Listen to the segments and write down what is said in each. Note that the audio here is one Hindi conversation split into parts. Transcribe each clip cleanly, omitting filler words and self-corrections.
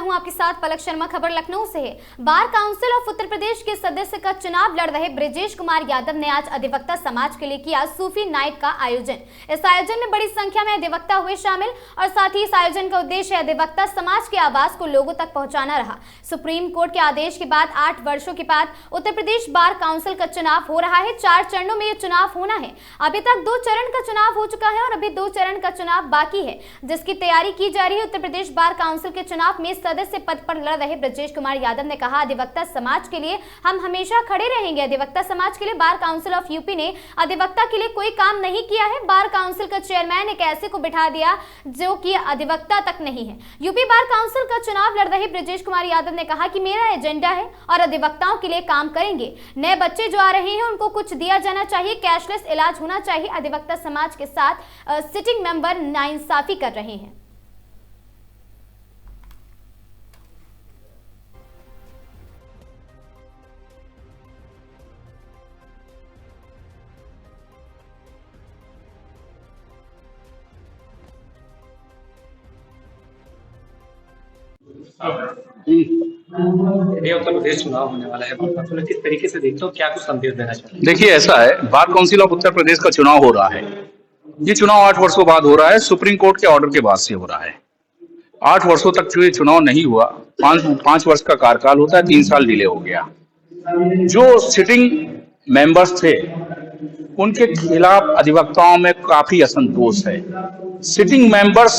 हूं आपके साथ पलक शर्मा। खबर लखनऊ से है। Bar council of Uttar Pradesh के सदस्य का चुनाव लड़ रहे ब्रिजेश कुमार यादव ने आज अधिवक्ता समाज के लिए किया सूफी नाइट का आयोजन। इस आयोजन में बड़ी संख्या में अधिवक्ता हुए शामिल और साथ ही इस आयोजन का उद्देश्य अधिवक्ता समाज की आवाज को लोगों तक पहुंचाना रहा। सुप्रीम कोर्ट के आदेश के बाद 8 वर्षों के बाद उत्तर प्रदेश बार काउंसिल का चुनाव हो रहा है। 4 चरणों में यह चुनाव होना है। अभी तक 2 चरण का चुनाव हो चुका है और अभी 2 चरण का चुनाव बाकी है, जिसकी तैयारी की जा रही है। उत्तर प्रदेश बार काउंसिल के चुनाव में सदस्य पद पर लड़ रहे ब्रिजेश कुमार यादव ने कहा, अधिवक्ता समाज के लिए हम हमेशा खड़े रहेंगे। अधिवक्ता समाज के लिए बार काउंसिल ऑफ यूपी ने अधिवक्ता के लिए कोई काम नहीं किया है। बार काउंसिल का चेयरमैन एक ऐसे को बिठा दिया जो कि अधिवक्ता तक नहीं है। यूपी बार काउंसिल का चुनाव लड़ रहे ब्रिजेश कुमार यादव ने कहा कि मेरा एजेंडा है और अधिवक्ताओं के लिए काम करेंगे। नए बच्चे जो आ रहे हैं उनको कुछ दिया जाना चाहिए, कैशलेस इलाज होना चाहिए। अधिवक्ता समाज के साथ सिटिंग मेंबर नाइंसाफी कर रहे हैं। ये उत्तर प्रदेश चुनाव होने वाला है, तो किस तरीके से देखते हो, क्या कुछ संदेश देना चाहिए? देखिए, ऐसा है, bar council of Uttar Pradesh का चुनाव हो रहा है। ये चुनाव 8 वर्षों बाद हो रहा है। सुप्रीम कोर्ट के ऑर्डर के बाद से हो रहा है। 8 वर्षों तक जो ये चुनाव नहीं हुआ, 5 वर्ष का कार्यकाल होता है, 3 साल डिले हो गया। जो सिटिंग मेंबर्स थे उनके खिलाफ अधिवक्ताओं में काफी असंतोष है। सिटिंग मेंबर्स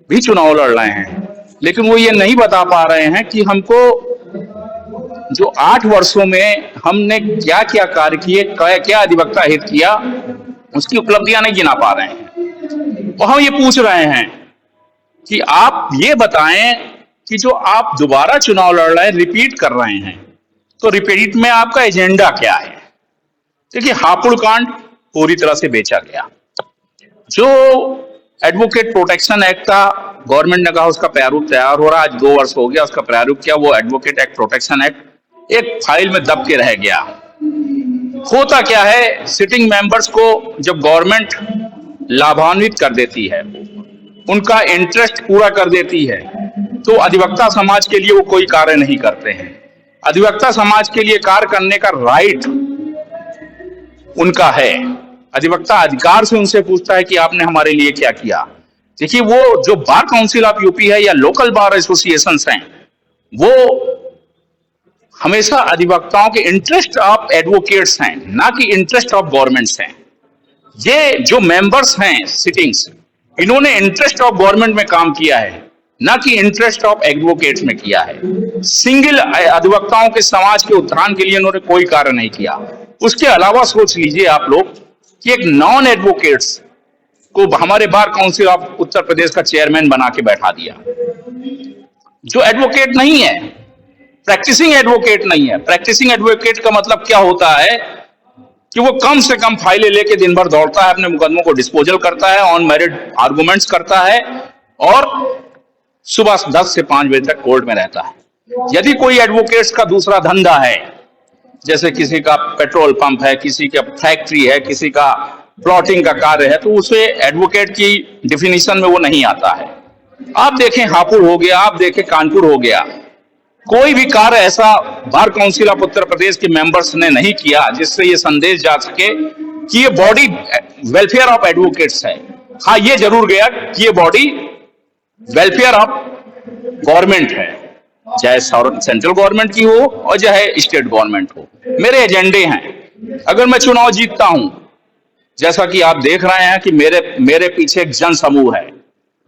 भी चुनाव लड़ रहे हैं, लेकिन वो ये नहीं बता पा रहे हैं कि हमको जो 8 वर्षों में हमने क्या क्या कार्य किए, क्या अधिवक्ता हित किया, उसकी उपलब्धियां नहीं गिना पा रहे हैं। और हम ये पूछ रहे हैं कि आप ये बताएं कि जो आप दोबारा चुनाव लड़ रहे हैं, रिपीट कर रहे हैं, तो रिपीट में आपका एजेंडा क्या है? देखिए, हापुड़ कांड पूरी तरह से बेचा गया। जो एडवोकेट प्रोटेक्शन एक्ट का गवर्नमेंट ने कहा उसका प्रारूप तैयार हो रहा है, आज 2 वर्ष हो गया उसका प्रारूप किया। वो एडवोकेट एक्ट प्रोटेक्शन एक्ट एक फाइल में दब के रह गया। होता क्या है, सिटिंग मेंबर्स को जब गवर्नमेंट लाभान्वित कर देती है, उनका इंटरेस्ट पूरा कर देती है, तो अधिवक्ता समाज के लिए वो कोई कार्य नहीं करते हैं। अधिवक्ता समाज के लिए कार्य करने का राइट उनका है। अधिवक्ता अधिकार से उनसे पूछता है कि आपने हमारे लिए क्या किया। देखिए, वो जो बार काउंसिल ऑफ यूपी है या लोकल बार एसोसिएशंस हैं, वो हमेशा अधिवक्ताओं के इंटरेस्ट ऑफ एडवोकेट्स हैं, ना कि इंटरेस्ट ऑफ गवर्नमेंट्स हैं। ये जो मेंबर्स हैं सिटिंग्स, इन्होंने इंटरेस्ट ऑफ गवर्नमेंट में काम किया है, ना कि इंटरेस्ट ऑफ एडवोकेट्स में किया है। सिंगल अधिवक्ताओं के समाज के उत्थान के लिए इन्होंने कोई कार्य नहीं किया। उसके अलावा सोच लीजिए आप लोग कि एक नॉन एडवोकेट्स को हमारे bar council of Uttar Pradesh का चेयरमैन बना के बैठा दिया, जो एडवोकेट नहीं है, प्रैक्टिसिंग एडवोकेट नहीं है। प्रैक्टिसिंग एडवोकेट का मतलब क्या होता है कि वो कम से कम फाइलें लेके दिन भर दौड़ता है, अपने मुकदमों को डिस्पोजल करता है, ऑन मेरिट आर्गुमेंट्स करता है और सुबह 10 से 5 बजे तक कोर्ट में रहता है। यदि कोई एडवोकेट्स का दूसरा धंधा है, जैसे किसी का पेट्रोल पंप है, किसी का फैक्ट्री है, किसी का प्लॉटिंग का कार्य है, तो उसे एडवोकेट की डिफिनीशन में वो नहीं आता है। आप देखें, हापुड़ हो गया, आप देखें कानपुर हो गया, कोई भी कार्य ऐसा bar council of Uttar Pradesh के मेंबर्स ने नहीं किया जिससे ये संदेश जा सके कि ये बॉडी वेलफेयर ऑफ एडवोकेट्स है। हाँ, ये जरूर गया कि ये बॉडी वेलफेयर ऑफ गवर्नमेंट है, चाहे सेंट्रल गवर्नमेंट की हो और चाहे स्टेट गवर्नमेंट हो। मेरे एजेंडे हैं। अगर मैं चुनाव जीतता हूं, जैसा कि आप देख रहे हैं कि मेरे पीछे एक जन समूह है।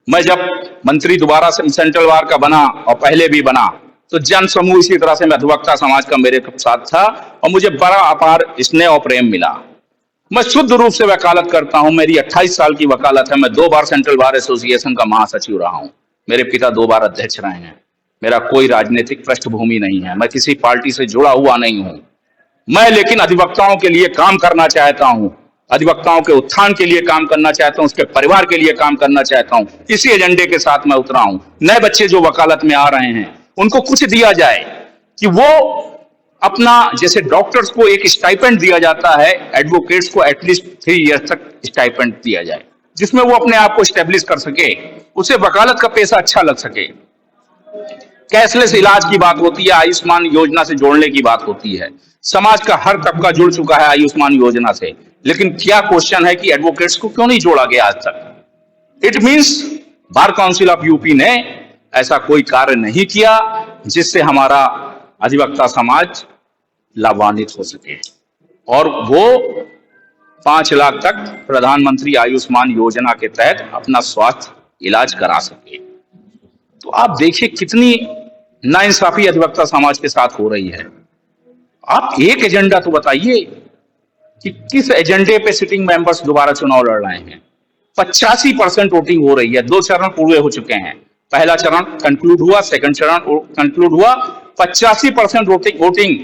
मैं जब मंत्री दोबारा से सेंट्रल बार का बना और पहले भी बना, तो जन समूह इसी तरह से अधिवक्ता समाज का मेरे साथ था और मुझे बड़ा अपार स्नेह और प्रेम मिला। मैं शुद्ध रूप से वकालत करता हूं। मेरी 28 साल की वकालत है। मैं 2 बार सेंट्रल बार एसोसिएशन का महासचिव रहा हूं। मेरे पिता 2 बार अध्यक्ष रहे हैं। मेरा कोई राजनीतिक पृष्ठभूमि नहीं है। मैं किसी पार्टी से जुड़ा हुआ नहीं हूं। मैं लेकिन अधिवक्ताओं के लिए काम करना चाहता हूं, अधिवक्ताओं के उत्थान के लिए काम करना चाहता हूं, उसके परिवार के लिए काम करना चाहता हूं। इसी एजेंडे के साथ मैं उतरा हूं। नए बच्चे जो वकालत में आ रहे हैं, उनको कुछ दिया जाए कि वो अपना, जैसे डॉक्टर्स को एक स्टाइपेंड दिया जाता है, एडवोकेट्स को एटलीस्ट 3 ईयर्स तक स्टाइपेंड दिया जाए, जिसमें वो अपने आप को स्टेब्लिश कर सके, उसे वकालत का पैसा अच्छा लग सके। कैशलेस इलाज की बात होती है, आयुष्मान योजना से जोड़ने की बात होती है। समाज का हर तबका जुड़ चुका है आयुष्मान योजना से, लेकिन क्या क्वेश्चन है कि एडवोकेट्स को क्यों नहीं जोड़ा गया आज तक। It means bar council of UP ने ऐसा कोई कार्य नहीं किया जिससे हमारा अधिवक्ता समाज लाभान्वित हो सके और वो 5 लाख तक प्रधानमंत्री आयुष्मान योजना के तहत अपना स्वास्थ्य इलाज करा सके। तो आप देखिए कितनी नाइंसाफी अधिवक्ता समाज के साथ हो रही है। आप एक एजेंडा तो बताइए कि किस एजेंडे पे सिटिंग मेंबर्स दोबारा चुनाव लड़ रहे हैं। 85% वोटिंग हो रही है। 2 चरण पूरे हो चुके हैं। पहला चरण कंक्लूड हुआ, सेकंड चरण कंक्लूड हुआ। 85% voting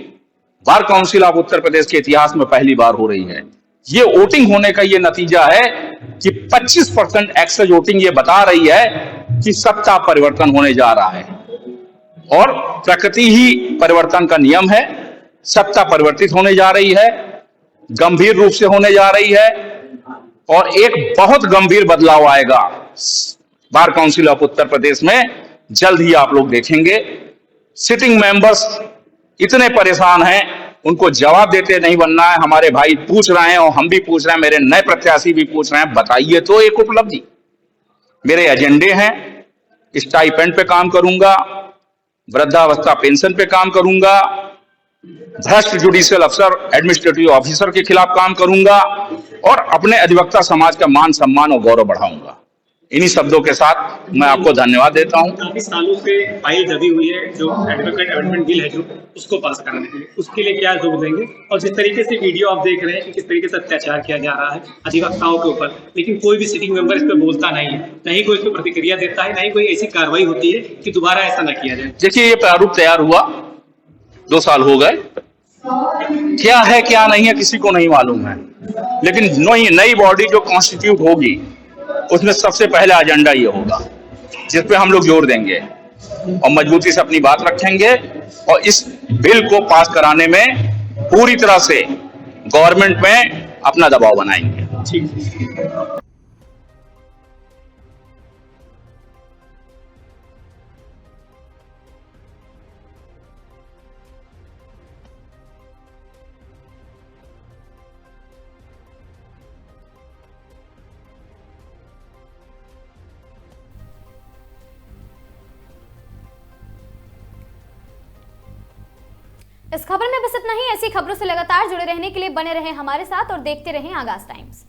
bar council of Uttar Pradesh के इतिहास में पहली बार हो रही है। ये वोटिंग होने का ये नतीजा है कि 25% एक्सेस वोटिंग ये बता रही है कि सत्ता परिवर्तन होने जा रहा है और प्रकृति ही परिवर्तन का नियम है। सत्ता परिवर्तित होने जा रही है, गंभीर रूप से होने जा रही है और एक बहुत गंभीर बदलाव आएगा bar council of Uttar Pradesh में। जल्द ही आप लोग देखेंगे। सिटिंग मेंबर्स इतने परेशान हैं, उनको जवाब देते नहीं बनना है। हमारे भाई पूछ रहे हैं और हम भी पूछ रहे हैं, मेरे नए प्रत्याशी भी पूछ रहे हैं, बताइए तो एक उपलब्धि। मेरे एजेंडे हैं, स्टाइपेंड पे काम करूंगा, वृद्धावस्था पेंशन पे काम करूंगा, भ्रष्ट जुडिशियल अफसर एडमिनिस्ट्रेटिव ऑफिसर के खिलाफ काम करूंगा और अपने अधिवक्ता समाज का मान सम्मान और गौरव बढ़ाऊंगा। इन्हीं शब्दों के साथ मैं आपको धन्यवाद देता हूं। काफी सालों से फाइल दबी हुई है जो एडवोकेट अमेंडमेंट बिल है जो उसको पास कराने के लिए, उसके लिए क्या जोर देंगे? और जिस तरीके से वीडियो आप देख रहे हैं कि किस तरीके से अत्याचार किया जा रहा है अधिवक्ताओं के ऊपर, लेकिन कोई भी सिटिंग मेंबर इस पर बोलता नहीं है, न ही कोई इस पर प्रतिक्रिया देता है, न ही कोई ऐसी कार्रवाई होती है कि दोबारा ऐसा न किया जाए। देखिए, ये प्रारूप तैयार हुआ 2 साल हो गए, क्या है क्या नहीं है किसी को नहीं मालूम है, लेकिन नई बॉडी जो कॉन्स्टिट्यूट होगी उसमें सबसे पहला एजेंडा ये होगा जिस पे हम लोग जोर देंगे और मजबूती से अपनी बात रखेंगे और इस बिल को पास कराने में पूरी तरह से गवर्नमेंट में अपना दबाव बनाएंगे। ठीक। इस खबर में बस इतना ही। ऐसी खबरों से लगातार जुड़े रहने के लिए बने रहें हमारे साथ और देखते रहें आगाज टाइम्स।